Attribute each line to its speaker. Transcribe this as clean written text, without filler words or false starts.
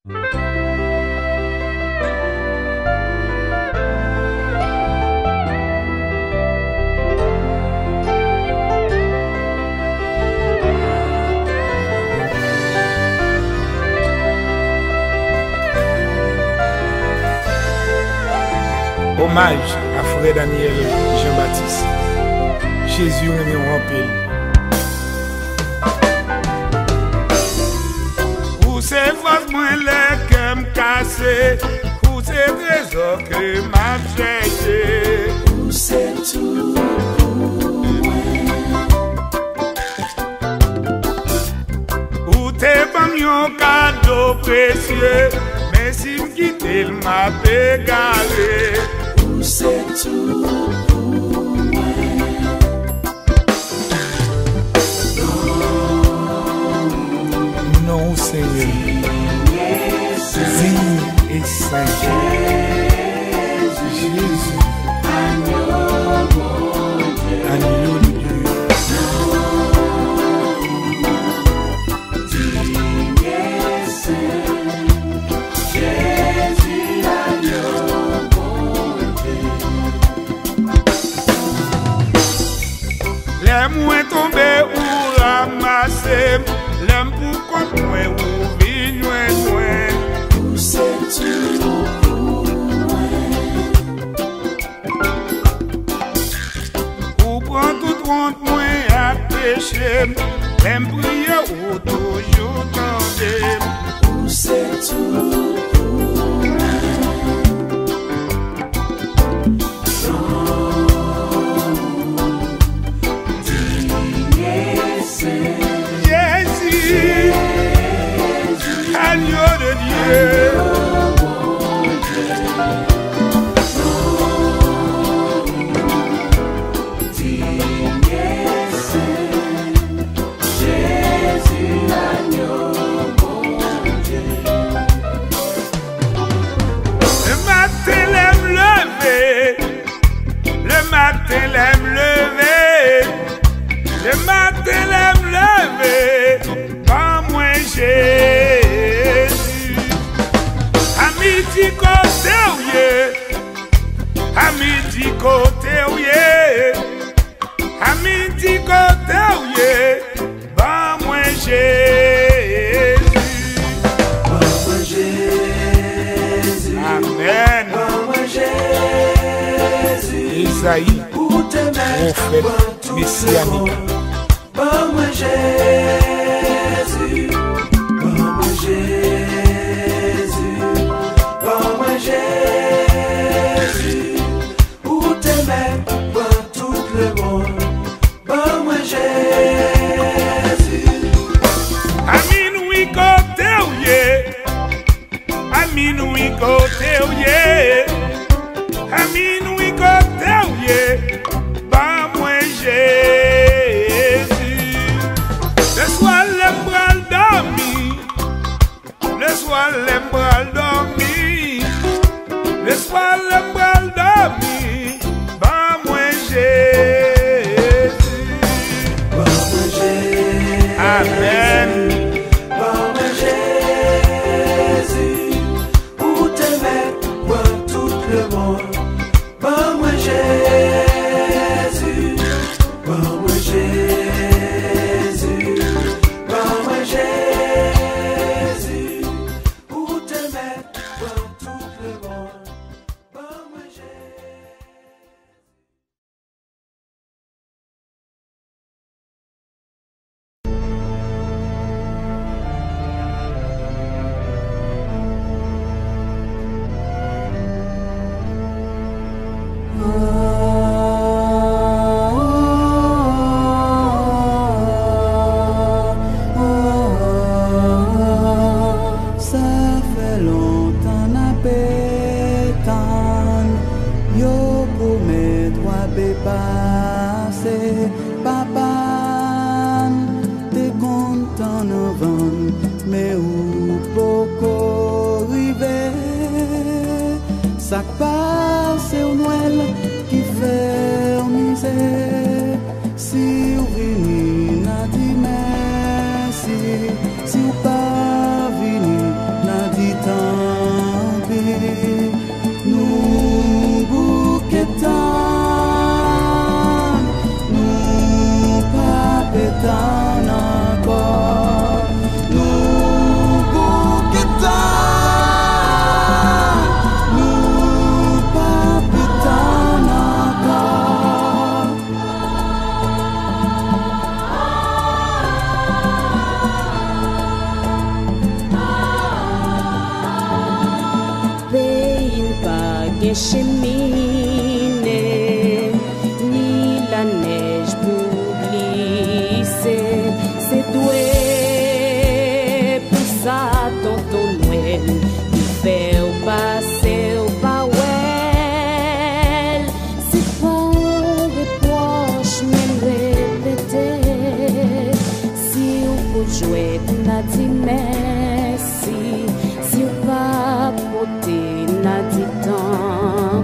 Speaker 1: Hommage à frère Daniel Jean-Baptiste. Jésus est en pile. Pour ces fautes, moi, les cœurs cassés. Pour ces trésors que m'a cherché.
Speaker 2: Pour ces tout pour moi.
Speaker 1: Pour tes familles, cadeaux précieux. Mais si me quitte, il m'a égaré.
Speaker 2: C'est tout pour moi.
Speaker 1: Non, Seigneur, digne et saint. Jésus, agneau de Dieu.
Speaker 2: Digne et saint. Jésus, agneau.
Speaker 1: Les moins tombés ou ramassés, l'aime pour contre moi ou vignoin.
Speaker 2: Pour c'est tout pour moi.
Speaker 1: Pour prendre tout honte moi à péché, l'aime prier ou toujours tenter.
Speaker 2: Pour c'est tout pour moi.
Speaker 1: Jésus, agneau de Dieu. Le matin l'aime lever, le matin l'aime lever, le matin l'aime lever, pas moins Jésus. À midi côté ouye, à midi côté ouye, à midi côté ouye, pas moins Jésus.
Speaker 2: Pas moins Jésus.
Speaker 1: Amen.
Speaker 2: Pas moins Jésus.
Speaker 1: Isaïe,
Speaker 2: Pour te mettre
Speaker 1: prophète messianique.
Speaker 2: Pas moins Jésus. Pas moins Jésus. Pas moins Jésus. Pour te mettre dans tout le monde. Pas moins Jésus.
Speaker 1: Aminoui côté ouye, aminoui côté ouye, aminoui côté ouye, pas moins Jésus. Le soir les bras dormi, le soir les bras dormi, le soir les bras dormi, pas moins Jésus.
Speaker 2: Pas moins Jésus.
Speaker 1: Amen.
Speaker 2: Pas moins Jésus. Pour te mettre dans tout le monde. Pas moins Jésus. Pas moins Jésus. Pas moins Jésus. Pour te mettre dans tout le monde. Pas moins Jésus.
Speaker 3: Ça fait longtemps n'a pétan, yo pour mes droits passé, papa, t'es content novembre, mais où beaucoup river, ça passe au Noël qui fait misère, si vous venez n'a dit merci, si vous pas venez n'a dit nous bouquetons, nous pas pétons encore, nous bouquetons, nous pas pétons encore.
Speaker 4: Pays pas cheminée, ni la neige pour glisser. C'est doué pour ça, tonton Noël, qui fait au passer au pawel. C'est pas des poches, même répéter. Si on peut jouer, n'a dit merci. Si on va porter, n'a dit tant.